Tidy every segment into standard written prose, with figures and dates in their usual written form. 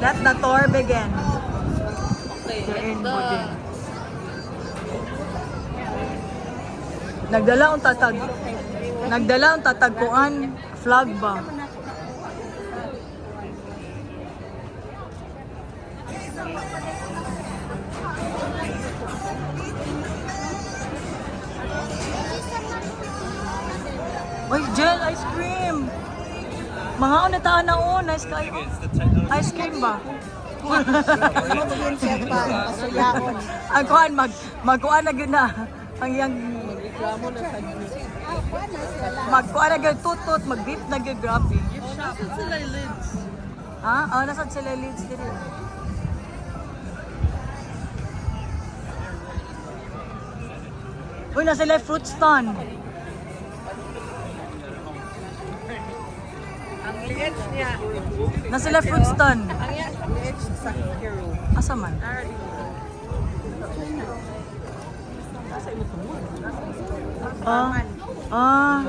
Let the tour begin. Okay, Diyan, let's budin. Nagdala ang tatag. Nagdala ang tatagpuan. Flag ba? Uy, gel ice cream. Mga nataan na nice kayo. Ice cream ba? Magiging siya pa, pasuyaon. Ang kuhan, magkuhan na yun na. Ang yang, reklamo na sa magkuhan na yun, tutot, mag-beep na yun, grabe. Nasaan sila yung lids? Ha? Oh, nasa sila leads dito. Uy, nasa sila fruit stand. Ang lids niya. Nasa sila fruit stand. Ang lids sa hero. Asa man? Ah. Ah.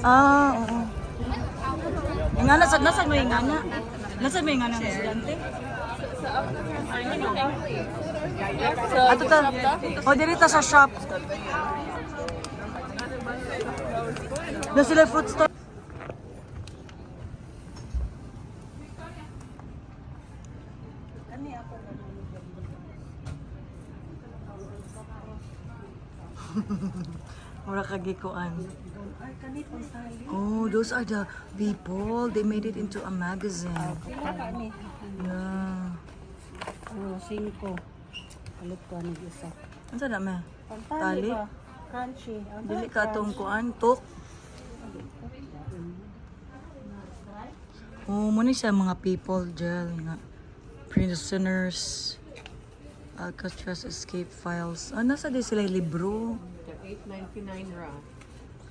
Oo. Nga nasa mo yung ngana? Nasa mo yung ngana ng estudyante? Ato ta. O dito sa shop. Na sila fruit store. Mura kagikuan. Oh, those are the people. They made it into a magazine. Yeah. Oh, 5. Palit ko ang isa. Ano sa dami? Tali Tali? ba? Crunchy. Dili ka itong kuan, tok. Oh, muna siya mga people, gel nga. Prisoners. Alcatraz escape files. Ah, nasa di sila yung libro. $8.99 ra.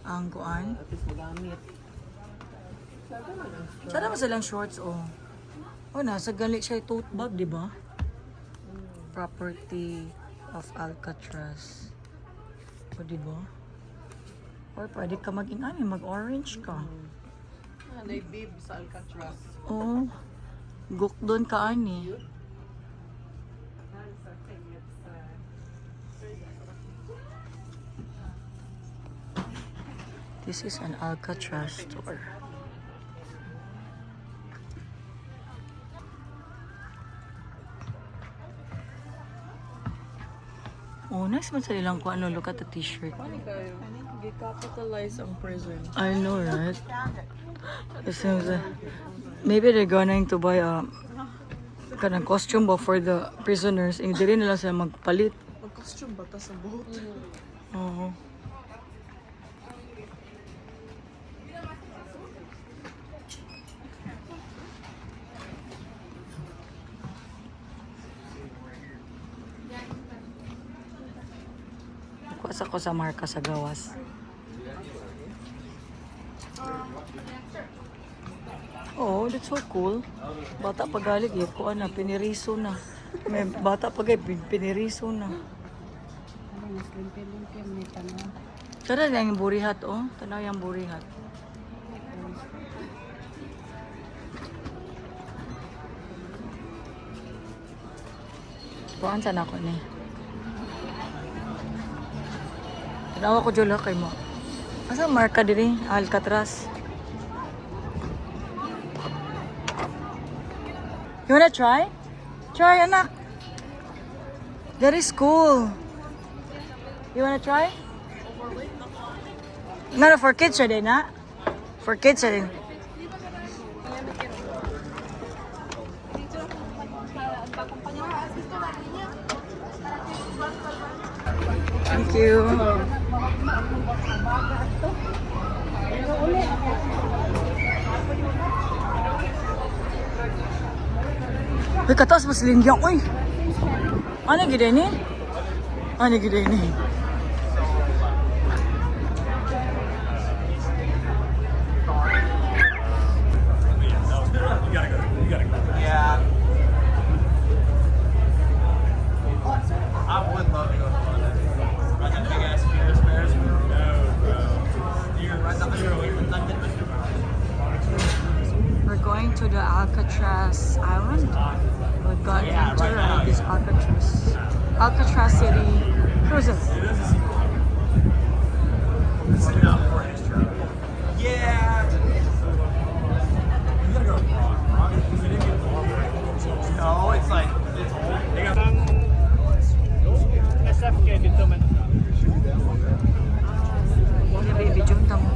Ang kuan. At least magamit. Sana ba silang shorts, oh. Oh, nasa gali siya yung tote bag, di ba? Property of Alcatraz. O, di ba? Or pwede ka mag-ingani, mag-orange ka. May bib sa Alcatraz. Oo. Guk doon ka, ani. This is an Alcatraz store. Oh, nice man sa nilang kung ano. Look at the t-shirt. Paano kayo? Gicapitalize ang prison. I know, right? It seems maybe they're going to buy a kanang costume ba for the prisoners. Hindi rin nila sila magpalit. Mag-costume ba ta sa boat? Oo. Kuwas ako sa marka sa gawas. Oh, that's so cool. Bata pa galig, ko na, piniriso na. May bata pa gay, piniriso na. Ano, mas limpyo-limpyo may tanong. Tara lang yung burihat, oh. Tanaw yung burihat. Kuhaan sana ako ni. Tanawa ko dyan kay mo. Asa marka diri? Alcatraz. You wanna try? Try, anak. That is cool. You wanna try? No, for kids siya din, ha? For kids siya din. Thank you. Uy, kataas mas lingyang. Uy! Ano gida ni? Ano gida ni? Yeah. I would love to go on that. Ride that big ass Ferris wheel. No, bro. You're right down the road. going to the Alcatraz Island. We're going to ride this Alcatraz City cruises. Yeah. You gotta go wrong. We didn't get wrong. No, it's like it's old. They got SFK dito man. Yeah, baby, jump mo.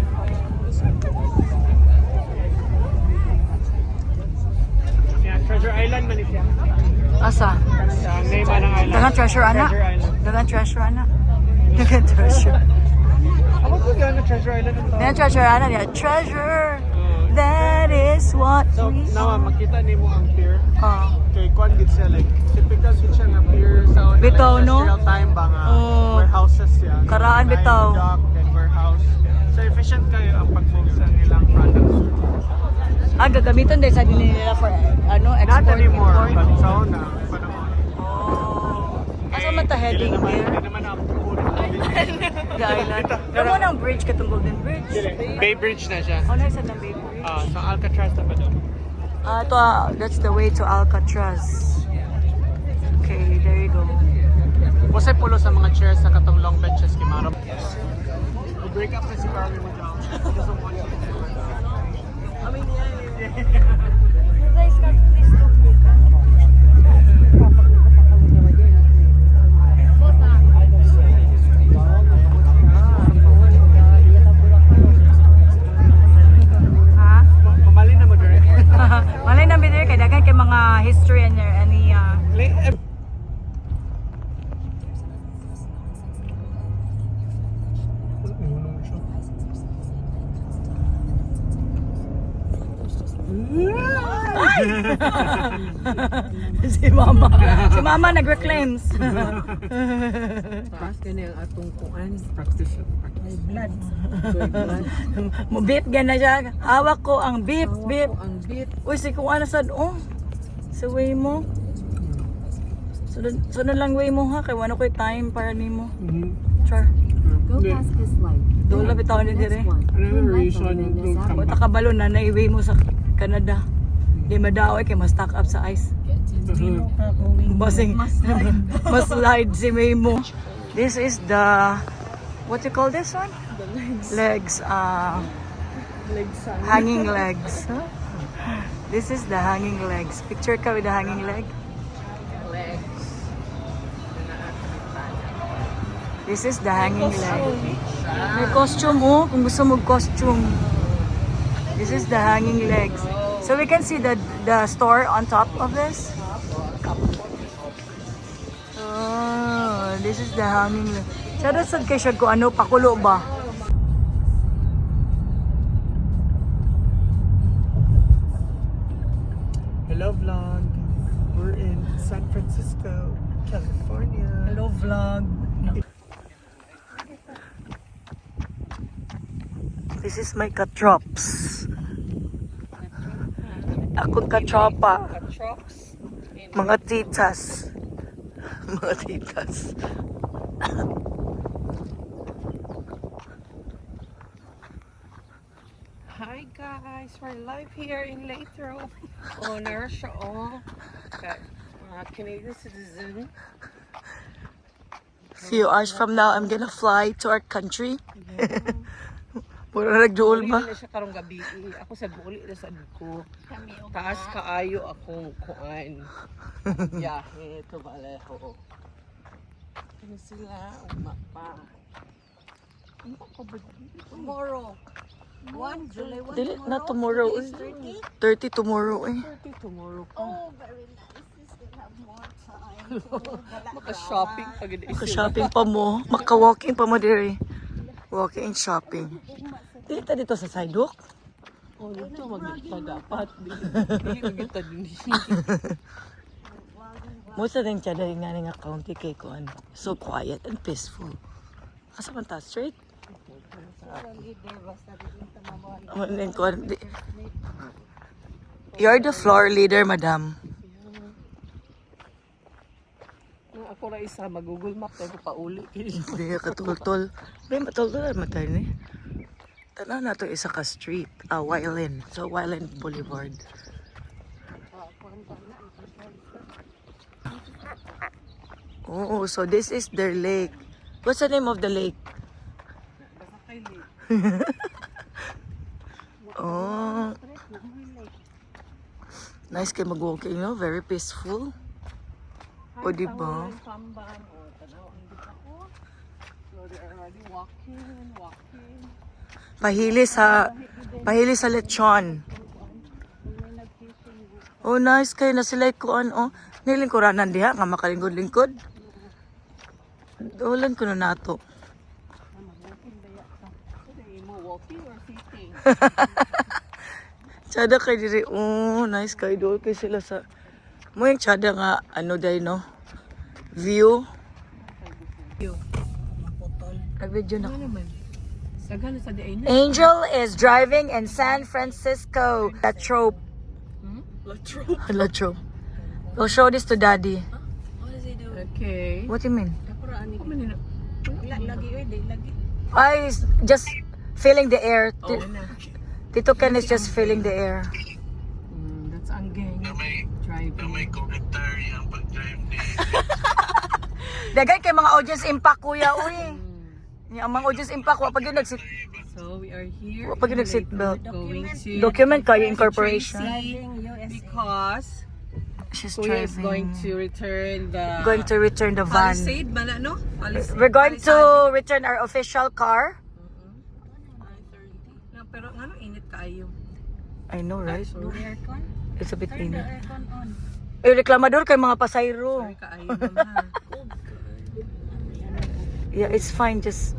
Yeah, Treasure Island man siya. Asa? Ang name ng island. Dagan treasure, ana? Treasure Island. Dagan treasure, ana? Dagan treasure. Ako po gano'n Treasure Island ang Dagan treasure, ana? Yeah, treasure. That is what So, we nawa, makita ni mo ang pier. Oh. Kay Kwan gid siya, like, typical gid siya nga pier sa Bitaw, no? industrial time ba nga, Oh. warehouses siya. Karaan, Line, bitaw. Dock, then warehouse. So, efficient kayo ang pag-move sa nilang products. Gagamitan din sa din nila for Not export, anymore, import. but sa una, panahon. Oh. Asa man ta heading Hindi here? naman ang pupunin ng The island. Pero mo ng bridge katong Golden Bridge. Bay Bridge na siya. Oh, nasa ng Bay Bridge. Sa Alcatraz na ba doon? That's the way to Alcatraz. Okay, there you go. Kasi pulo sa mga chairs sa katong long benches kay Maro. Break up na si Carly mo dyan. Gusto mo niya. Ha? Mamali na mo dire. Malay na bidyo kay daghan kay mga history and any si mama nag-reclaims. Tapos ka na yung atong kuan. Practice. May blood. Mo beep gana siya. Hawak ko ang beep beep. Ang beat. Uy, si kung ano sad sa way mo. Sunod lang way mo ha kay wala ko'y time para nimo. Char. Go past this light. Dola bitaw ni dire. Another reason don't come Wala back. ka balo na naiway mo sa Canada. Di madaoy kay mas stack up sa ice. Bossing. Mas slide si Maymo. This is the what you call this one? The legs. Legs. Legs sang. Hanging legs. This is the hanging legs. Picture ka with the hanging leg. Legs. This is the hanging leg. May costume kung gusto mo costume. This is the hanging legs. So we can see the store on top of this. Oh, this is the hanging leg. Sada sad kay siya ko ano pakulo ba? Hello vlog. We're in San Francisco, California. Hello vlog. This is my katrops. Akong katropa. Trucks. Mga titas. Mga titas. Hi guys, we're live here in Lathrop. Owner siya Okay. Canadian citizen. Few hours from now, I'm gonna fly to our country. Puro nagduol ba? Uli na siya karong gabi. Ako sa uli na sa ko. Taas kaayo akong kuan. Yeah, ito baleho. Ano sila? Umapa. Ano ko ba? Tomorrow. 1 July 1 Dili na tomorrow. 30 tomorrow eh. 30 tomorrow pa. Oh, very nice. We still have more time. Maka-shopping pag Maka-shopping pa mo. Maka-walking pa mo diri. Walking and shopping. Dili ta dito sa sidewalk. Oh, dito magpadapat. Dili magita din. Most of them siya dahil nga nga county kay ko ano. So quiet and peaceful. Asa man ta straight? You're the floor leader, madam. Ako ra isa mag-Google Map tayo pa uli. Hindi ka katultol. May matultol na tayo ni. Tanaw na to isa ka street. Wyland. So Wyland Boulevard. Oh, so this is their lake. What's the name of the lake? Oh. Nice kayo mag-walking, no? Very peaceful. O, diba? Samban, o, tanaw, hindi pa ko. So they're already walking. Pahili sa lechon. Oh, nice kayo na sila kuan, oh. Nilingkuranan diha, nga makalingkod-lingkod. Ulan ko na nato. Mo walking or sitting? Tsada kay diri. Oh, nice kay doon kay sila sa mo yung tsada nga ano day no. View. Nag-video na. Sagana sa diay na. Angel is driving in San Francisco. La Trobe. La Trobe. We'll show this to Daddy. Okay. What do you mean? Lagi, lagi. I just feeling the air. Oh, na. Tito Ken is just feeling the air. That's ang gang driving. commentary ang pag-drive ni Dagay kay mga audience impact kuya uy. Ang mga audience impact wa pag yun nagsit So we are here. wa pag yun nagsit belt. Going to Document kayo incorporation. Tracy because She's Kuya is driving. going to return the the van. Palisade ba na, no? Palisade. We're going to return our official car. No, pero ano init kaayo. I know, right? No aircon? It's a bit Turn the init. aircon on. Eh, reklamador kay mga pasayro. Sorry kaayo naman. Yeah, it's fine. Just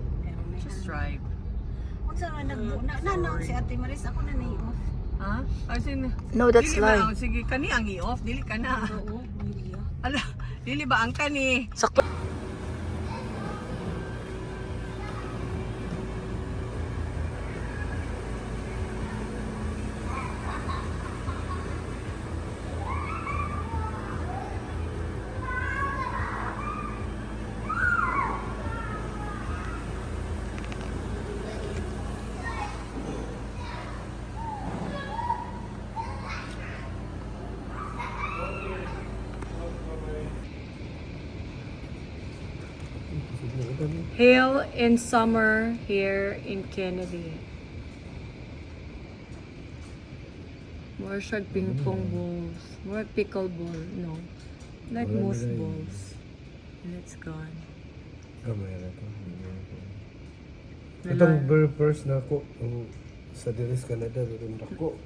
Just drive. Kung saan na si Ate Maris, ako na na-off. Ha? As in, no, that's dili ba live. ang sige kani ang i-off, dili ka na. Oo, hindi. Ala, dili ba ang kani? Sakto. Hail in summer here in Kennedy. More siya ping pong balls. More pickle ball. No. Like most balls. And it's gone. Gamay na ito. Wala. Itong very first na ako sa Diris Canada, ito ako.